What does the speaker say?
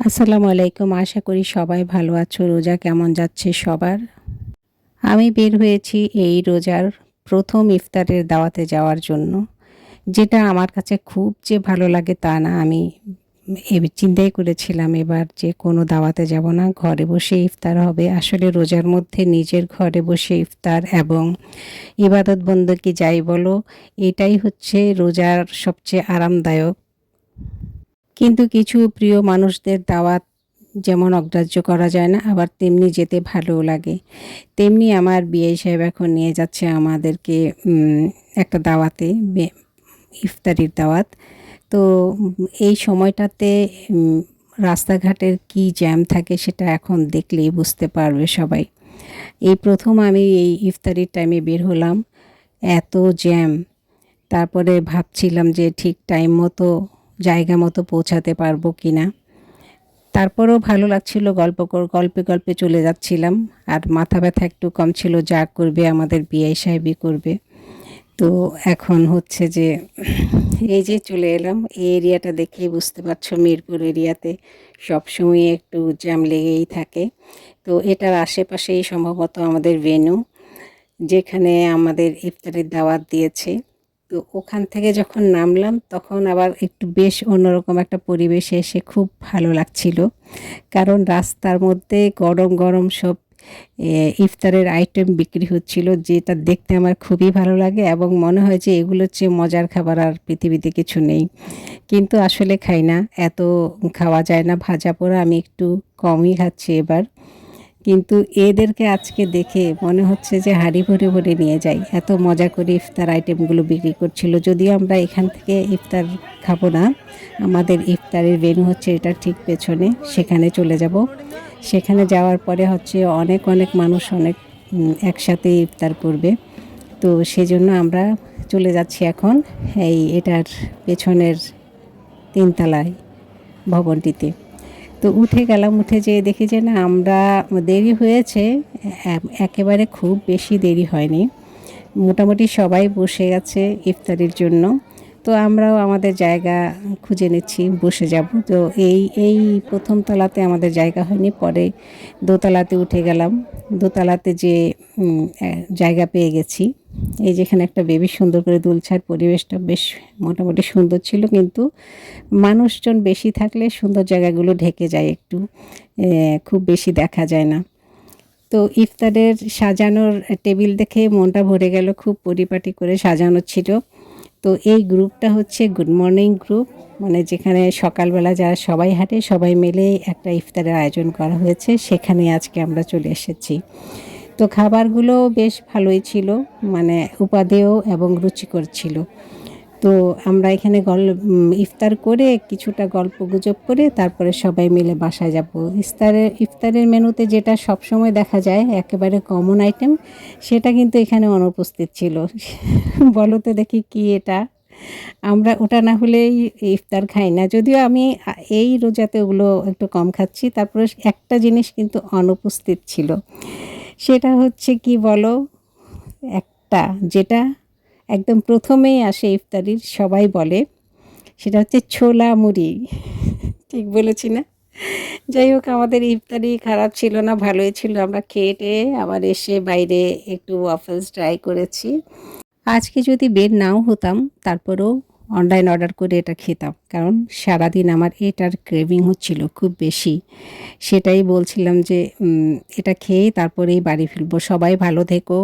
আসসালামু আলাইকুম। আশা করি সবাই ভালো আছো। রোজা কেমন যাচ্ছে সবার? আমি বের হয়েছি এই রোজার ১ম ইফতারের দাওয়াতে যাওয়ার জন্য। যেটা আমার কাছে খুব যে ভালো লাগে তা না। আমি চিন্তাই করেছিলাম এবার যে কোনো দাওয়াতে যাব না। ঘরে বসে ইফতার হবে। আসলে রোজার মধ্যে নিজের ঘরে বসে ইফতার এবং ইবাদত বন্দেগী যাই বলো, এটাই হচ্ছে রোজার সবচেয়ে আরামদায়ক। কিন্তু কিছু প্রিয় মানুষদের দাওয়াত যেমন অগ্রাহ্য করা যায় না, আবার তেমনি যেতে ভালোও লাগে। তেমনি আমার বিআই সাহেব এখন নিয়ে যাচ্ছে আমাদেরকে একটা দাওয়াতে, ইফতারির দাওয়াত। তো এই সময়টাতে রাস্তাঘাটের কি জ্যাম থাকে সেটা এখন দেখলেই বুঝতে পারবে সবাই। এই প্রথম আমি এই ইফতারির টাইমে বের হলাম, এত জ্যাম। তারপরে ভাবছিলাম যে ঠিক টাইম মতো জায়গা মতো পৌঁছাতে পারবো কি না। তারপরেও ভালো লাগছিল, গল্পে গল্পে চলে যাচ্ছিলাম। আর মাথা ব্যথা একটু কম ছিল, যা করবে আমাদের বিআই সাহেবই করবে। তো এখন হচ্ছে যে এই যে চলে এলাম, এই এরিয়াটা দেখেই বুঝতে পারছো মিরপুর এরিয়াতে সবসময় একটু জ্যাম লেগেই থাকে। তো এটার আশেপাশেই সম্ভবত আমাদের ভেন্যু, যেখানে আমাদের ইফতারের দাওয়াত দিয়েছে। তো ওখান থেকে যখন নামলাম তখন আবার একটু বেশ অন্যরকম একটা পরিবেশে এসে খুব ভালো লাগছিল। কারণ রাস্তার মধ্যে গরম গরম সব ইফতারের আইটেম বিক্রি হচ্ছিল, যেটা দেখতে আমার খুবই ভালো লাগে এবং মনে হয় যে এগুলোর চেয়ে মজার খাবার আর পৃথিবীতে কিছু নেই। কিন্তু আসলে খাই না, এত খাওয়া যায় না ভাজা পোড়া, আমি একটু কমই খাচ্ছি এবার। কিন্তু এদেরকে আজকে দেখে মনে হচ্ছে যে হাঁড়ি ভরে ভরে নিয়ে যাই, এত মজা করে ইফতার আইটেমগুলো বিক্রি করছিল। যদিও আমরা এখান থেকে ইফতার খাবো না, আমাদের ইফতারের ভেন্যু হচ্ছে এটা ঠিক পেছনে, সেখানে চলে যাব। সেখানে যাওয়ার পরে হচ্ছে অনেক অনেক মানুষ অনেক একসাথে ইফতার করবে। তো সেজন্য আমরা চলে যাচ্ছি এখন এটার পেছনের তিনতলায় ভবনটিতে। তো উঠে গেলাম, উঠে যেয়ে দেখি যে না, আমরা দেরি হয়েছে, একেবারে খুব বেশি দেরি হয়নি। মোটামুটি সবাই বসে গেছে ইফতারির জন্য। তো আমরাও আমাদের জায়গা খুঁজে নিচ্ছি, বসে যাব। তো এই প্রথম তলাতে আমাদের জায়গা হয়নি, পরে দোতলাতে উঠে গেলাম। দোতলাতে যে জায়গা পেয়ে গেছি। এই যেখানে একটা বেবি সুন্দর করে দুলছার, পরিবেশটা বেশ মোটামুটি সুন্দর ছিল, কিন্তু মানুষজন বেশি থাকলে সুন্দর জায়গাগুলো ঢেকে যায় একটু, খুব বেশি দেখা যায় না। তো ইফতারের সাজানোর টেবিল দেখে মনটা ভরে গেল, খুব পরিপাটি করে সাজানো ছিল। তো এই গ্রুপটা হচ্ছে গুড মর্নিং গ্রুপ, মানে যেখানে সকালবেলা যারা সবাই হাঁটে সবাই মিলে একটা ইফতারের আয়োজন করা হয়েছে, সেখানে আজকে আমরা চলে এসেছি। তো খাবারগুলো বেশ ভালোই ছিল, মানে উপাদেয় এবং রুচিকর ছিল। তো আমরা এখানে ইফতার করে কিছুটা গল্পগুজব করে তারপরে সবাই মিলে বাসায় যাব। ইফতারের মেনুতে যেটা সবসময় দেখা যায় একেবারে কমন আইটেম, সেটা কিন্তু এখানে অনুপস্থিত ছিল। বলো তো দেখি কি এটা? আমরা ওটা না হলেই ইফতার খাই না। যদিও আমি এই রোজাতে ওগুলো একটু কম খাচ্ছি। তারপরে একটা জিনিস কিন্তু অনুপস্থিত ছিল। সেটা হচ্ছে কি বলো? একটা যেটা একদম প্রথমেই আসে ইফতারির, সবাই বলে, সেটা হচ্ছে ছোলা মুড়ি। ঠিক বলেছি না? যাই হোক, আমাদের ইফতারি খারাপ ছিল না, ভালোই ছিল। আমরা খেয়ে টেয়ে আবার এসে বাইরে একটু ওয়াফেলস ট্রাই করেছি। আজকে যদি বের নাও হতাম তারপরেও অনলাইন অর্ডার করে এটা খেতাম, কারণ সারাদিন আমার এটার ক্রেভিং হচ্ছিল খুব বেশি। সেটাই বলছিলাম যে এটা খেয়েই তারপরেই বাড়ি ফিরবো। সবাই ভালো থেকো।